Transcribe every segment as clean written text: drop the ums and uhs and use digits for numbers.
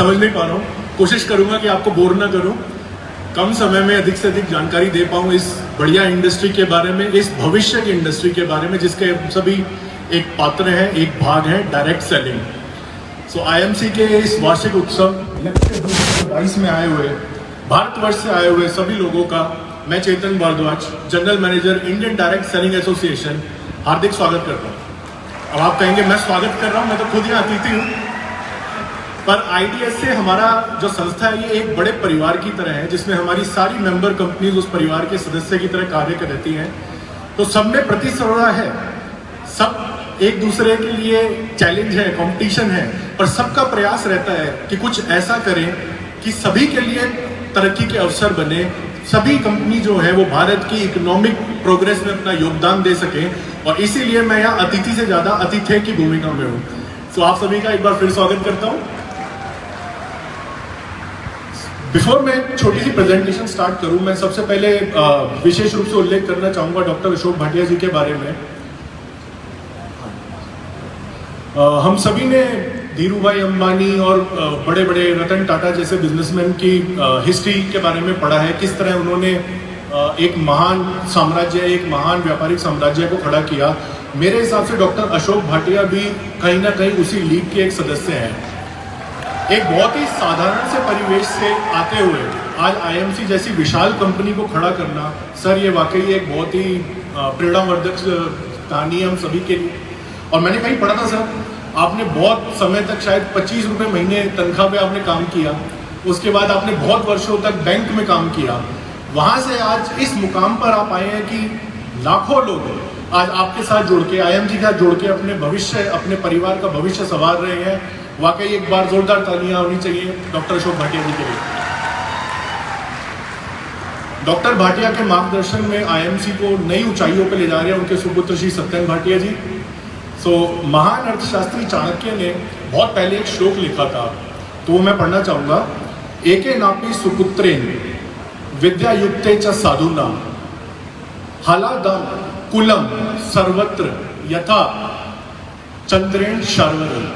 समझ नहीं पा रहा हूँ, कोशिश करूँगा कि आपको बोर ना करूँ, कम समय में अधिक से अधिक जानकारी दे पाऊँ इस बढ़िया इंडस्ट्री के बारे में, इस भविष्य की इंडस्ट्री के बारे में, जिसके सभी एक पात्र हैं, एक भाग है डायरेक्ट सेलिंग। सो IMC के इस वार्षिक उत्सव 2022 में आए हुए, भारतवर्ष से आए हुए सभी लोगों का मैं Chetan Bhardwaj, general manager Indian direct selling association, हार्दिक स्वागत करता हूँ। अब आप कहेंगे मैं स्वागत कर रहा हूँ, मैं तो खुद यहाँ अतिथि हूँ, पर IDS से हमारा जो संस्था है ये एक बड़े परिवार की तरह है, जिसमें हमारी सारी मेंबर कंपनीज उस परिवार के सदस्य की तरह कार्य करती हैं। तो सब में प्रतिस्पर्धा है, सब एक दूसरे के लिए चैलेंज है, कंपटीशन है, पर सबका प्रयास रहता है कि कुछ ऐसा करें कि सभी के लिए तरक्की के अवसर बने, सभी कंपनी जो है वो भारत की इकोनॉमिक प्रोग्रेस में अपना योगदान दे सकें, और इसीलिए मैं यहाँ अतिथि से ज़्यादा आतिथ्य की भूमिका में हूँ। तो आप सभी का एक बार फिर स्वागत करता हूँ। बिफोर मैं छोटी सी प्रेजेंटेशन स्टार्ट करूं, मैं सबसे पहले विशेष रूप से उल्लेख करना चाहूँगा डॉक्टर अशोक भाटिया जी के बारे में। हम सभी ने धीरू भाई अंबानी और बड़े बड़े रतन टाटा जैसे बिजनेसमैन की हिस्ट्री के बारे में पढ़ा है, किस तरह उन्होंने एक महान साम्राज्य, एक महान व्यापारिक साम्राज्य को खड़ा किया। मेरे हिसाब से डॉक्टर अशोक भाटिया भी कहीं ना कहीं उसी लीग के एक सदस्य हैं। एक बहुत ही साधारण से परिवेश से आते हुए आज IMC जैसी विशाल कंपनी को खड़ा करना, सर ये वाकई एक बहुत ही प्रेरणावर्धक कहानी है हम सभी के लिए। और मैंने कहीं पढ़ा था सर, आपने बहुत समय तक शायद 25 रुपये महीने तनख्वाह पे आपने काम किया, उसके बाद आपने बहुत वर्षों तक बैंक में काम किया, वहाँ से आज इस मुकाम पर आप आए हैं कि लाखों लोग आज आपके साथ जुड़ के, IMC के साथ जुड़ के अपने भविष्य, अपने परिवार का भविष्य संवार रहे हैं। वाकई एक बार जोरदार तालियां होनी चाहिए डॉक्टर अशोक भाटिया जी के लिए। डॉक्टर भाटिया के मार्गदर्शन में IMC को नई ऊंचाइयों पर ले जा रहे हैं उनके सुपुत्र श्री सत्यन भाटिया जी। महान अर्थशास्त्री चाणक्य ने बहुत पहले एक श्लोक लिखा था, तो वो मैं पढ़ना चाहूंगा। एके नापि सुपुत्रेण विद्या युक्ते च साधुना हलादम कुलम सर्वत्र यथा चंद्रेण शर्वरी।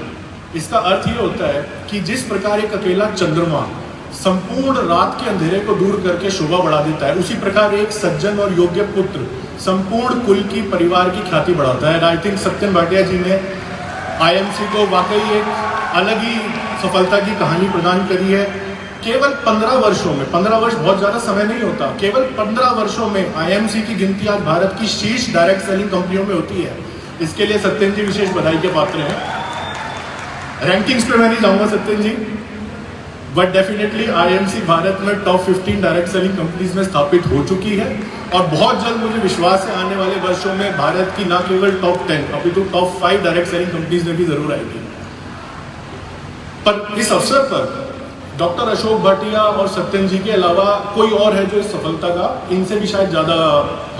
इसका अर्थ ये होता है कि जिस प्रकार एक अकेला चंद्रमा संपूर्ण रात के अंधेरे को दूर करके शोभा बढ़ा देता है, उसी प्रकार एक सज्जन और योग्य पुत्र संपूर्ण कुल की, परिवार की ख्याति बढ़ाता है। आई थिंक सत्यन भाटिया जी ने IMC को वाकई एक अलग ही सफलता की कहानी प्रदान करी है। केवल 15 वर्षों में, 15 वर्ष बहुत ज़्यादा समय नहीं होता, केवल 15 वर्षों में IMC की गिनती आज भारत की शीर्ष डायरेक्ट सेलिंग कंपनियों में होती है। इसके लिए सत्यन जी विशेष बधाई के पात्र हैं। रैंकिंग्स पे मैं नहीं जाऊंगा सत्यन जी, बट डेफिनेटली IMC भारत में टॉप 15 डायरेक्ट सेलिंग कंपनीज में स्थापित हो चुकी है, और बहुत जल्द मुझे विश्वास है आने वाले वर्षों में भारत की न केवल टॉप 10 अपितु टॉप 5 डायरेक्ट सेलिंग कंपनीज में भी जरूर आएगी। पर इस अवसर पर डॉक्टर अशोक भाटिया और सत्यन जी के अलावा कोई और है जो इस सफलता का इनसे भी शायद ज़्यादा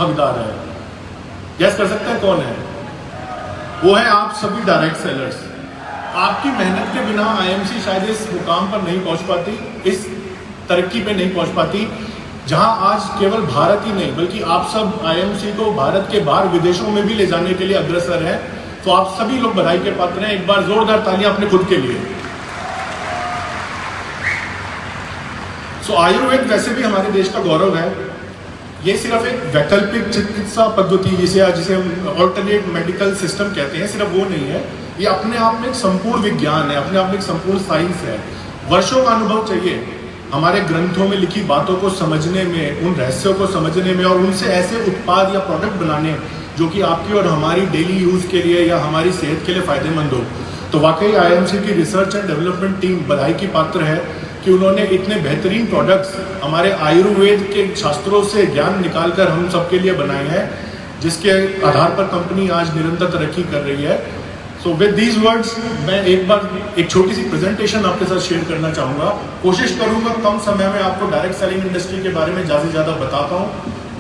हकदार है। गैस कर सकते हैं कौन है? वो है आप सभी डायरेक्ट सेलर्स। आपकी मेहनत के बिना IMC शायद इस मुकाम पर नहीं पहुंच पाती, इस तरक्की पे नहीं पहुंच पाती, जहां आज केवल भारत ही नहीं बल्कि आप सब IMC को भारत के बाहर विदेशों में भी ले जाने के लिए अग्रसर हैं। तो आप सभी लोग बधाई के पात्र हैं। एक बार जोरदार तालियां अपने खुद के लिए। आयुर्वेद वैसे भी हमारे देश का गौरव है। ये सिर्फ एक वैकल्पिक चिकित्सा पद्धति जिसे हम ऑल्टरनेट मेडिकल सिस्टम कहते हैं, सिर्फ वो नहीं है। ये अपने आप में एक संपूर्ण विज्ञान है, अपने आप में एक संपूर्ण साइंस है। वर्षों का अनुभव चाहिए हमारे ग्रंथों में लिखी बातों को समझने में, उन रहस्यों को समझने में, और उनसे ऐसे उत्पाद या प्रोडक्ट बनाने जो कि आपकी और हमारी डेली यूज के लिए या हमारी सेहत के लिए फायदेमंद हो। तो वाकई IMC की रिसर्च एंड डेवलपमेंट टीम बधाई की पात्र है कि उन्होंने इतने बेहतरीन प्रोडक्ट्स हमारे आयुर्वेद के शास्त्रों से ज्ञान निकालकर हम सबके लिए बनाए हैं, जिसके आधार पर कंपनी आज निरंतर तरक्की कर रही है। सो विद दीज वर्ड्स मैं एक बार एक छोटी सी प्रेजेंटेशन आपके साथ शेयर करना चाहूँगा। कोशिश करूँगा कम समय में आपको डायरेक्ट सेलिंग इंडस्ट्री के बारे में ज़्यादा से ज़्यादा बता पाऊँ,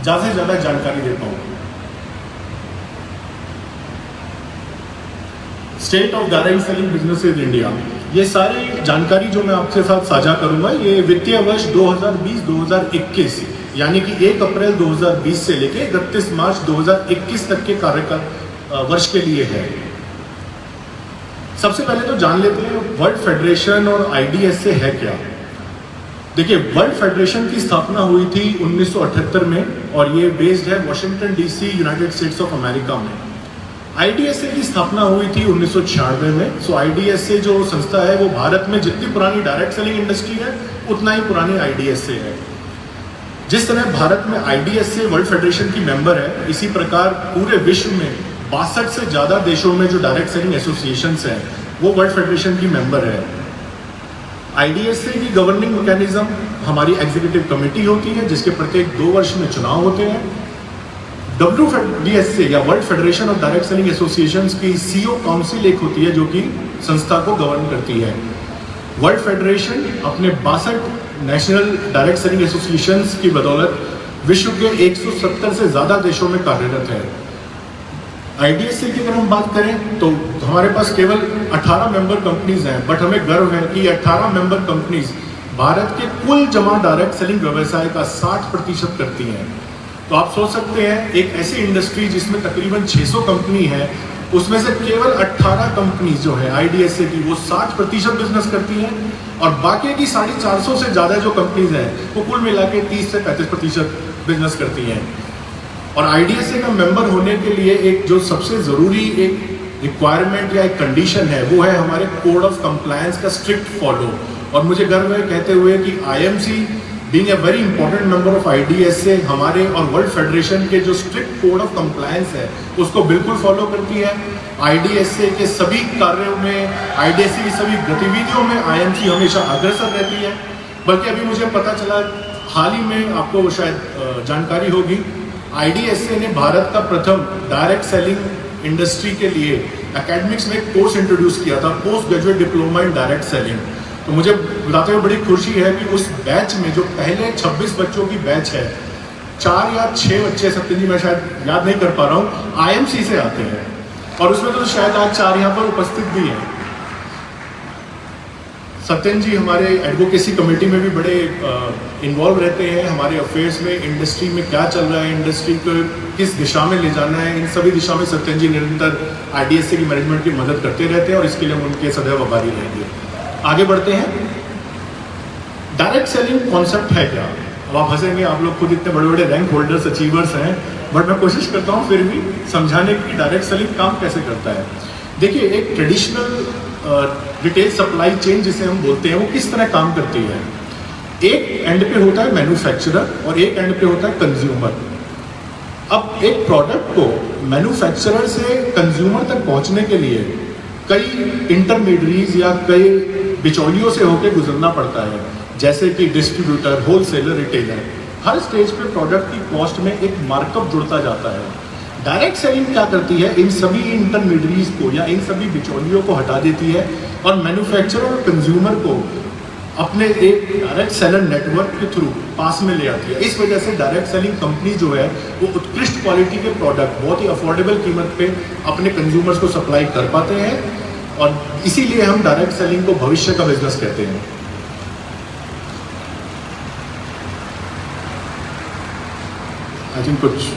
ज़्यादा से ज़्यादा जानकारी दे पाऊँ। State of direct selling business in India, ये सारी जानकारी जो मैं आपके साथ साझा करूंगा ये वित्तीय वर्ष 2020-2021 यानी कि 1 अप्रैल 2020 से लेके 31 मार्च 2021 तक के कार्यकाल वर्ष के लिए है। सबसे पहले तो जान लेते हैं वर्ल्ड फेडरेशन और आईडीएसए है क्या। देखिए, वर्ल्ड फेडरेशन की स्थापना हुई थी 1978 में और ये बेस्ड है Washington DC, United states of America में। आईडीएसए की स्थापना हुई थी 1996 में। सो आईडीएसए जो संस्था है वो भारत में जितनी पुरानी डायरेक्ट सेलिंग इंडस्ट्री है उतना ही पुरानी आईडीएसए है। जिस तरह भारत में आईडीएसए वर्ल्ड फेडरेशन की मेंबर है, इसी प्रकार पूरे विश्व में 62 से ज़्यादा देशों में जो डायरेक्ट सेलिंग एसोसिएशंस हैं वो वर्ल्ड फेडरेशन की मेंबर है। आईडीएसए की गवर्निंग मैकेनिज्म हमारी एग्जीक्यूटिव कमेटी होती है जिसके प्रत्येक 2 वर्ष में चुनाव होते हैं। WFDSA या world federation of direct selling associations की सीईओ काउंसिल एक होती है जो कि संस्था को गवर्न करती है। वर्ल्ड फेडरेशन अपने 62 नेशनल डायरेक्ट सेलिंग एसोसिएशंस की बदौलत विश्व के 170 से ज़्यादा देशों में कार्यरत है। आईडीएसए की अगर हम बात करें तो हमारे पास केवल 18 मेंबर कंपनीज हैं, बट हमें गर्व है कि 18 मेंबर कंपनीज भारत के कुल जमा डायरेक्ट सेलिंग व्यवसाय का 60% करती हैं। तो आप सोच सकते हैं एक ऐसी इंडस्ट्री जिसमें तकरीबन 600 कंपनी है, उसमें से केवल 18 कंपनीज जो है आईडीएसए की वो 60% बिजनेस करती हैं और बाकी की 450 से ज़्यादा जो कंपनीज हैं वो कुल मिला के 30 से 35% बिजनेस करती हैं। और आईडीएसए का मेंबर होने के लिए एक जो सबसे ज़रूरी एक रिक्वायरमेंट या एक कंडीशन है वो है हमारे कोड ऑफ कंप्लायंस का स्ट्रिक्ट फॉलो। और मुझे गर्व है कहते हुए कि IMC being a very important member of IDSA हमारे और वर्ल्ड फेडरेशन के जो स्ट्रिक्ट कोड ऑफ कंप्लायंस है उसको बिल्कुल फॉलो करती है। आईडीएसए के सभी कार्यों में, आईडीएसए की सभी गतिविधियों में आईएमसी हमेशा अग्रसर रहती है। बल्कि अभी मुझे पता चला हाल ही में, आपको शायद जानकारी होगी, आईडीएसए ने भारत का प्रथम डायरेक्ट सेलिंग इंडस्ट्री के लिए एकेडमिक्स में एक कोर्स इंट्रोड्यूस किया था, post graduate diploma in direct selling. तो मुझे बताते हुए बड़ी खुशी है कि उस बैच में जो पहले 26 बच्चों की बैच है, 4 या 6 बच्चे, सत्यन जी मैं शायद याद नहीं कर पा रहा हूँ, आईएमसी से आते हैं और उसमें तो शायद आज 4 यहाँ पर उपस्थित भी हैं। सत्यन जी हमारे एडवोकेसी कमेटी में भी बड़े इन्वॉल्व रहते हैं, हमारे अफेयर्स में, इंडस्ट्री में क्या चल रहा है, इंडस्ट्री को किस दिशा में ले जाना है, इन सभी दिशा में सत्यन जी निरंतर आईडीएसए की मैनेजमेंट की मदद करते रहते हैं और इसके लिए हम उनके सदैव आभारी रहेंगे। आगे बढ़ते हैं। डायरेक्ट सेलिंग कॉन्सेप्ट है क्या? अब आप हंसेंगे, आप लोग खुद इतने बड़े बड़े रैंक होल्डर्स, अचीवर्स हैं, बट मैं कोशिश करता हूँ फिर भी समझाने की डायरेक्ट सेलिंग काम कैसे करता है। देखिए, एक ट्रेडिशनल रिटेल सप्लाई चेन जिसे हम बोलते हैं वो किस तरह काम करती है। एक एंड पे होता है मैन्युफैक्चरर और एक एंड पे होता है कंज्यूमर। अब एक प्रोडक्ट को मैन्युफैक्चरर से कंज्यूमर तक पहुंचने के लिए कई इंटरमीडिएट्स या कई बिचौलियों से होकर गुजरना पड़ता है, जैसे कि डिस्ट्रीब्यूटर, होलसेलर, रिटेलर। हर स्टेज पे प्रोडक्ट की कॉस्ट में एक मार्कअप जुड़ता जाता है। डायरेक्ट सेलिंग क्या करती है, इन सभी इंटरमीडिएट्स को या इन सभी बिचौलियों को हटा देती है और मैन्युफैक्चरर और कंज्यूमर को अपने एक डायरेक्ट सेलर नेटवर्क के थ्रू पास में ले आती है। इस वजह से डायरेक्ट सेलिंग कंपनी जो है वो उत्कृष्ट क्वालिटी के प्रोडक्ट बहुत ही अफोर्डेबल कीमत पे अपने कंज्यूमर्स को सप्लाई कर पाते हैं और इसीलिए हम डायरेक्ट सेलिंग को भविष्य का बिजनेस कहते हैं। आई थिंक कुछ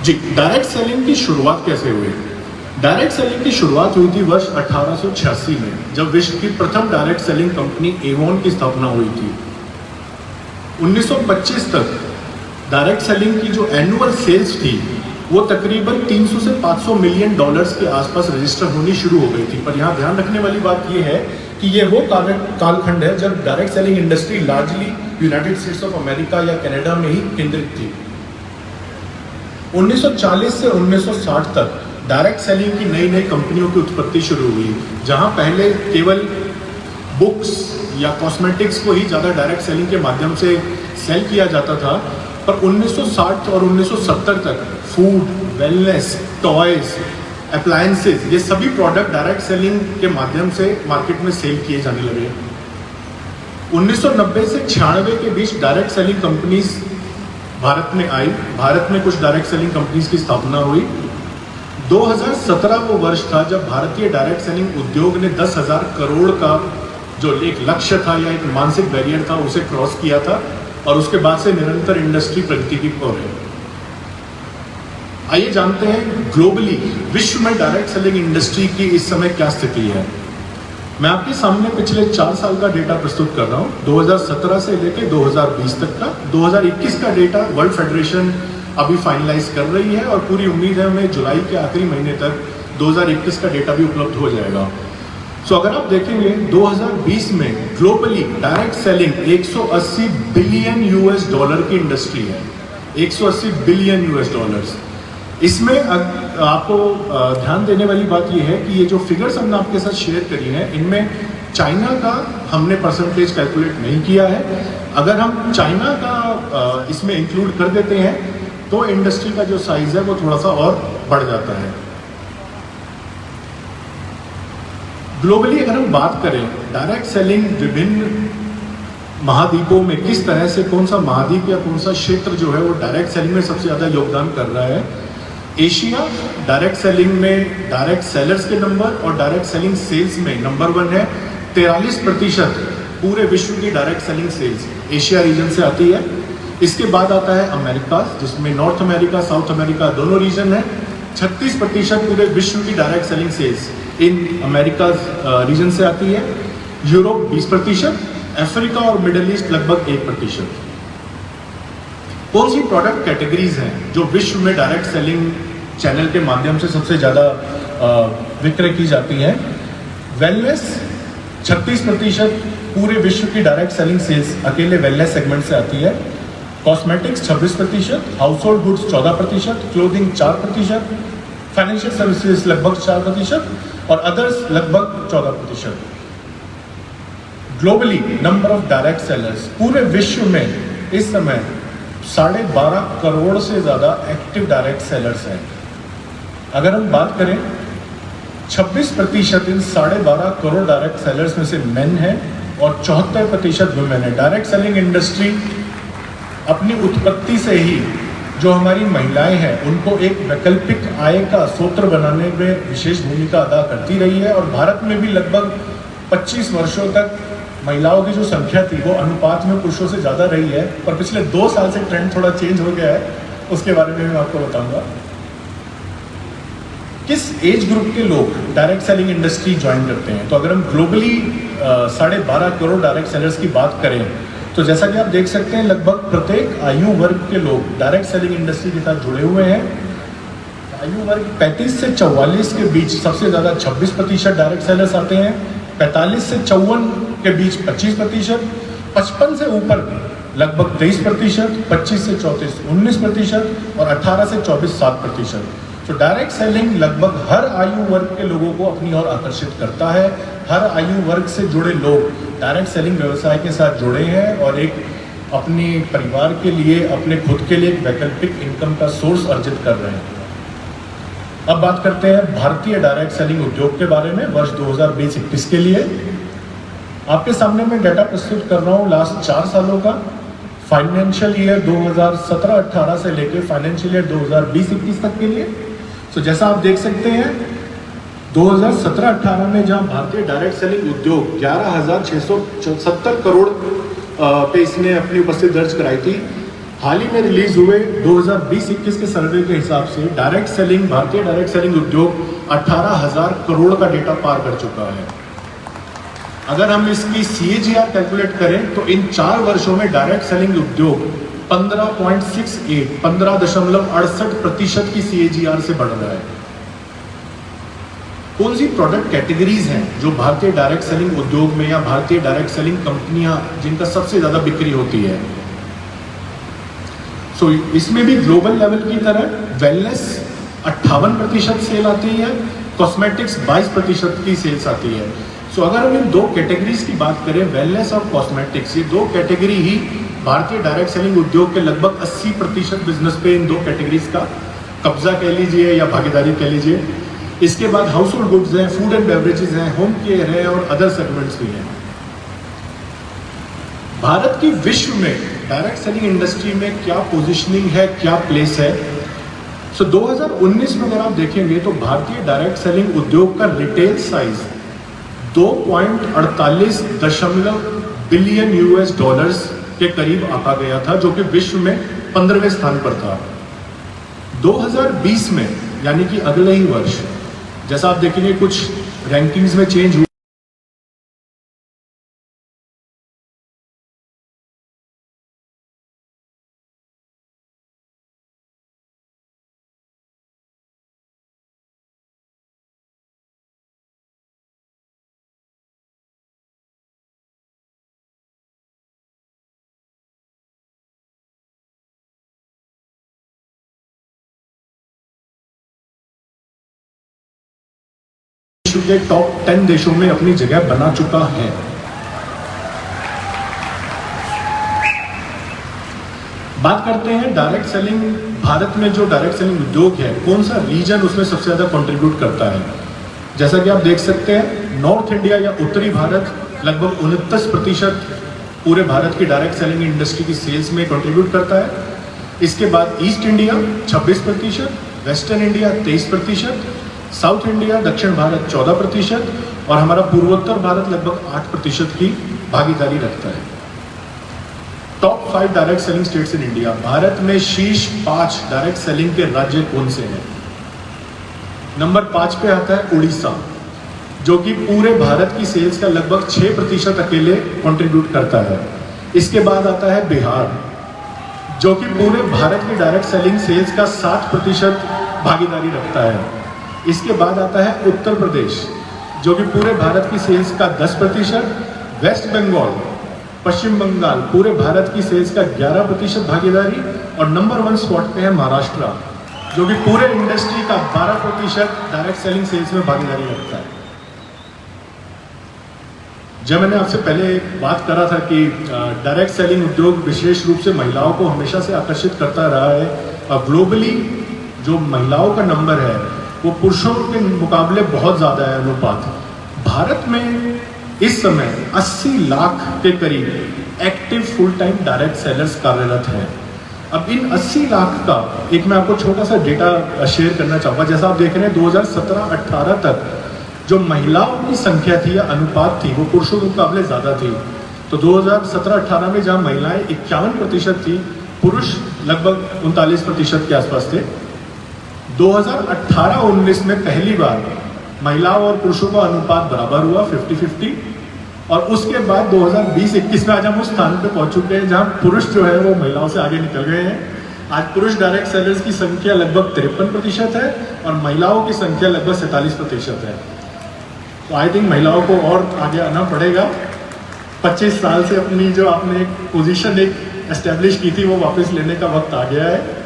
जी, डायरेक्ट सेलिंग की शुरुआत कैसे हुई? डायरेक्ट सेलिंग की शुरुआत हुई थी वर्ष 1886 में, जब विश्व की प्रथम डायरेक्ट सेलिंग कंपनी एवॉन की स्थापना हुई थी। 1925 तक डायरेक्ट सेलिंग की जो एनुअल सेल्स थी वो तकरीबन 300 से 500 मिलियन डॉलर्स के आसपास रजिस्टर होनी शुरू हो गई थी। पर यहाँ ध्यान रखने वाली बात ये है कि ये वो कालखंड है जब direct selling industry largely United states of America या कनाडा में ही केंद्रित थी। 1940 से 1960 तक डायरेक्ट सेलिंग की नई नई कंपनियों की उत्पत्ति शुरू हुई, जहां पहले केवल बुक्स या कॉस्मेटिक्स को ही ज़्यादा डायरेक्ट सेलिंग के माध्यम से सेल किया जाता था। पर 1960 और 1970 तक फूड, वेलनेस, टॉयज, अप्लायंसेज, ये सभी प्रोडक्ट डायरेक्ट सेलिंग के माध्यम से मार्केट में सेल किए जाने लगे। 1990 से 96 के बीच डायरेक्ट सेलिंग कंपनीज भारत में आई। भारत में कुछ डायरेक्ट सेलिंग कंपनीज की स्थापना हुई। 2017 वो वर्ष था जब भारतीय डायरेक्ट सेलिंग उद्योग ने 10,000 करोड़ का जो एक लक्ष्य था या एक मानसिक बैरियर था उसे क्रॉस किया था और उसके बाद से निरंतर इंडस्ट्री प्रगति की ओर है। आइए जानते हैं ग्लोबली विश्व में डायरेक्ट सेलिंग इंडस्ट्री की इस समय क्या स्थिति है। मैं आपके सामने पिछले 4 साल का डेटा प्रस्तुत कर रहा हूँ, 2017 से लेकर 2020 तक का। 2021 का डेटा वर्ल्ड फेडरेशन अभी फाइनलाइज कर रही है और पूरी उम्मीद है हमें जुलाई के आखिरी महीने तक 2021 का डेटा भी उपलब्ध हो जाएगा। सो अगर आप देखेंगे 2020 में globally direct selling 180 billion US dollar की इंडस्ट्री है, 180 बिलियन यूएस डॉलर्स। इसमें आपको ध्यान देने वाली बात यह है कि ये जो फिगर्स हमने आपके साथ शेयर करी हैं, इनमें चाइना का हमने परसेंटेज कैलकुलेट नहीं किया है। अगर हम चाइना का इसमें इंक्लूड कर देते हैं तो इंडस्ट्री का जो साइज है वो थोड़ा सा और बढ़ जाता है। ग्लोबली अगर हम बात करें डायरेक्ट सेलिंग विभिन्न महाद्वीपों में किस तरह से कौन सा महाद्वीप या कौन सा क्षेत्र जो है वो डायरेक्ट सेलिंग में सबसे ज़्यादा योगदान कर रहा है। एशिया डायरेक्ट सेलिंग में डायरेक्ट सेलर्स के नंबर और डायरेक्ट सेलिंग सेल्स में नंबर 1 है। 43% पूरे विश्व की direct selling sales Asia region से आती है। इसके बाद आता है अमेरिका, जिसमें नॉर्थ अमेरिका साउथ अमेरिका दोनों रीजन है। 36% पूरे विश्व की direct selling sales in America region से आती है। यूरोप 20%, अफ्रीका और मिडल ईस्ट लगभग 1%। कौन सी प्रोडक्ट कैटेगरीज हैं जो विश्व में डायरेक्ट सेलिंग चैनल के माध्यम से सबसे ज़्यादा विक्रय की जाती हैं? वेलनेस 36% पूरे विश्व की डायरेक्ट सेलिंग सेल्स अकेले वेलनेस सेगमेंट से आती है। Cosmetics 26%, house hold goods 14%, clothing 4%, financial services लगभग 4% और अदर्स लगभग 14%। Globally number of direct sellers पूरे विश्व में इस समय 12.5 करोड़ से ज़्यादा एक्टिव डायरेक्ट सेलर्स हैं। अगर हम बात करें 26% इन 12.5 करोड़ डायरेक्ट सेलर्स में से मेन है और 74% वुमेन है। डायरेक्ट सेलिंग इंडस्ट्री अपनी उत्पत्ति से ही जो हमारी महिलाएं हैं उनको एक वैकल्पिक आय का स्रोत बनाने में विशेष भूमिका अदा करती रही है और भारत में भी लगभग 25 वर्षों तक महिलाओं की जो संख्या थी वो अनुपात में पुरुषों से ज़्यादा रही है, पर पिछले 2 साल से ट्रेंड थोड़ा चेंज हो गया है, उसके बारे में मैं आपको बताऊंगा। किस एज ग्रुप के लोग डायरेक्ट सेलिंग इंडस्ट्री ज्वाइन करते हैं? तो अगर हम ग्लोबली 12.5 करोड़ डायरेक्ट सेलर्स की बात करें तो जैसा कि आप देख सकते हैं लगभग प्रत्येक आयु वर्ग के लोग डायरेक्ट सेलिंग इंडस्ट्री के साथ जुड़े हुए हैं। आयु वर्ग 35 से 44 के बीच सबसे ज़्यादा 26% डायरेक्ट सेलर्स आते हैं, 45 से 54 के बीच 25%, 55 से ऊपर लगभग 23%, 25 से 34 19% और 18 से 24 7%। तो डायरेक्ट सेलिंग लगभग हर आयु वर्ग के लोगों को अपनी ओर आकर्षित करता है। हर आयु वर्ग से जुड़े लोग डायरेक्ट सेलिंग व्यवसाय के साथ जुड़े हैं और एक अपने परिवार के लिए, अपने खुद के लिए एक वैकल्पिक इनकम का सोर्स अर्जित कर रहे हैं। अब बात करते हैं भारतीय डायरेक्ट सेलिंग उद्योग के बारे में वर्ष 2020-21 के लिए। आपके सामने मैं डाटा प्रस्तुत कर रहा हूँ लास्ट 4 सालों का, फाइनेंशियल ईयर 2017-18 से लेकर फाइनेंशियल ईयर 2020-21 तक के लिए। तो जैसा आप देख सकते हैं 2017-18 में जहां भारतीय डायरेक्ट सेलिंग उद्योग 11,670 करोड़ पे इसने अपनी उपस्थिति दर्ज कराई थी। हाल ही में रिलीज हुए 2020-21 के सर्वे के हिसाब से डायरेक्ट सेलिंग भारतीय डायरेक्ट सेलिंग उद्योग 18,000 करोड़ का डेटा पार कर चुका है। अगर हम इसकी CAGR कैलकुलेट करें तो इन 4 वर्षों में डायरेक्ट सेलिंग उद्योग 15.68% की CAGR से बढ़ रहा है। कौन सी प्रोडक्ट कैटेगरीज हैं जो भारतीय डायरेक्ट सेलिंग उद्योग में या भारतीय डायरेक्ट सेलिंग कंपनियां जिनका सबसे ज़्यादा बिक्री होती है? सो इसमें भी ग्लोबल लेवल की तरह वेलनेस 58% सेल आती है, कॉस्मेटिक्स 22% की सेल्स आती है। सो अगर हम इन 2 कैटेगरीज की बात करें, वेलनेस और कॉस्मेटिक्स, ये 2 कैटेगरी ही भारतीय डायरेक्ट सेलिंग उद्योग के लगभग 80% बिजनेस पे इन 2 कैटेगरीज का कब्जा कह लीजिए या भागीदारी कह लीजिए। इसके बाद हाउस होल्ड गुड्स हैं, फूड एंड बेवरेजेस हैं, होम केयर है और अदर सेगमेंट्स भी हैं। भारत की विश्व में डायरेक्ट सेलिंग इंडस्ट्री में क्या पोजीशनिंग है, क्या प्लेस है? सो 2019 में अगर आप देखेंगे तो भारतीय डायरेक्ट सेलिंग उद्योग का retail size 2.48 billion US dollars के करीब आका गया था, जो कि विश्व में 15वें स्थान पर था। 2020 में यानी कि अगले ही वर्ष, जैसा आप देखेंगे कुछ रैंकिंग्स में चेंज हुआ, विश्व के टॉप 10 देशों में अपनी जगह बना चुका है। बात करते हैं डायरेक्ट सेलिंग। भारत में जो डायरेक्ट सेलिंग उद्योग है, कौन सा रीजन उसमें सबसे ज़्यादा कंट्रीब्यूट करता है? जैसा कि आप देख सकते हैं, नॉर्थ इंडिया या उत्तरी भारत लगभग 29% पूरे भारत की डायरेक्ट सेलिंग इंडस्ट्री की सेल्स में कंट्रीब्यूट करता है। इसके बाद east India 26%, western India 23%, south India दक्षिण भारत 14% और हमारा पूर्वोत्तर भारत लगभग 8% की भागीदारी रखता है। Top 5 direct selling states in India. Bharat में शीर्ष 5 डायरेक्ट सेलिंग के राज्य कौन से हैं? नंबर 5 पे आता है उड़ीसा, जो कि पूरे भारत की सेल्स का लगभग 6% अकेले कंट्रीब्यूट करता है। इसके बाद आता है बिहार, जो कि पूरे भारत की डायरेक्ट सेलिंग सेल्स का 60% भागीदारी रखता है। इसके बाद आता है उत्तर प्रदेश, जो कि पूरे भारत की सेल्स का 10%, वेस्ट बंगाल, पश्चिम बंगाल पूरे भारत की सेल्स का 11% भागीदारी और नंबर 1 स्पॉट पे है महाराष्ट्र, जो कि पूरे इंडस्ट्री का 12% डायरेक्ट सेलिंग सेल्स में भागीदारी रखता है। जब मैंने आपसे पहले बात करा था कि डायरेक्ट सेलिंग उद्योग विशेष रूप से महिलाओं को हमेशा से आकर्षित करता रहा है और ग्लोबली जो महिलाओं का नंबर है वो पुरुषों के मुकाबले बहुत ज़्यादा है अनुपात। भारत में इस समय 80 लाख के करीब active full time direct sellers कार्यरत हैं। अब इन 80 लाख का एक मैं आपको छोटा सा डेटा शेयर करना चाहूँगा। जैसा आप देख रहे हैं 2017-18 तक जो महिलाओं की संख्या थी या अनुपात थी वो पुरुषों के मुकाबले ज़्यादा थी। तो 2017-18 में जहाँ महिलाएं 51% थी, पुरुष लगभग 39% के आसपास थे। 2018-19 में पहली बार महिलाओं और पुरुषों का अनुपात बराबर हुआ 50-50 और उसके बाद 2020-21 में आज हम उस स्थान पे पहुंच चुके हैं जहां पुरुष जो है वो महिलाओं से आगे निकल गए हैं। आज पुरुष डायरेक्ट सेलर्स की संख्या लगभग 53% है और महिलाओं की संख्या लगभग 47% है। तो आई थिंक महिलाओं को और आगे आना पड़ेगा। 25 साल से अपनी जो आपने एक पोजीशन एक एस्टेब्लिश की थी वो वापस लेने का वक्त आ गया है।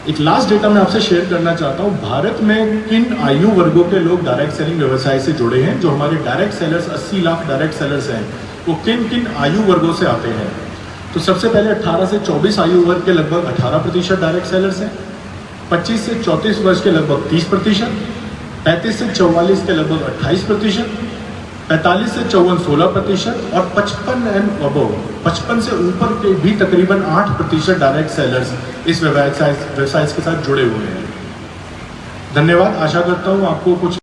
एक लास्ट डेटा मैं आपसे शेयर करना चाहता हूँ। भारत में किन आयु वर्गों के लोग डायरेक्ट सेलिंग व्यवसाय से जुड़े हैं? जो हमारे direct sellers 80 lakh direct sellers हैं वो किन किन आयु वर्गों से आते हैं? तो सबसे पहले 18 से 24 आयु वर्ग के लगभग 18% डायरेक्ट सेलर्स हैं, 25 से 34 वर्ष के लगभग 30%, 35 से 44 के लगभग 28%, 45 से 54 16% और 55 एंड अबव 55 से ऊपर के भी तकरीबन 8% डायरेक्ट सेलर्स इस व्यवसाय के साथ जुड़े हुए हैं। धन्यवाद। आशा करता हूँ आपको कुछ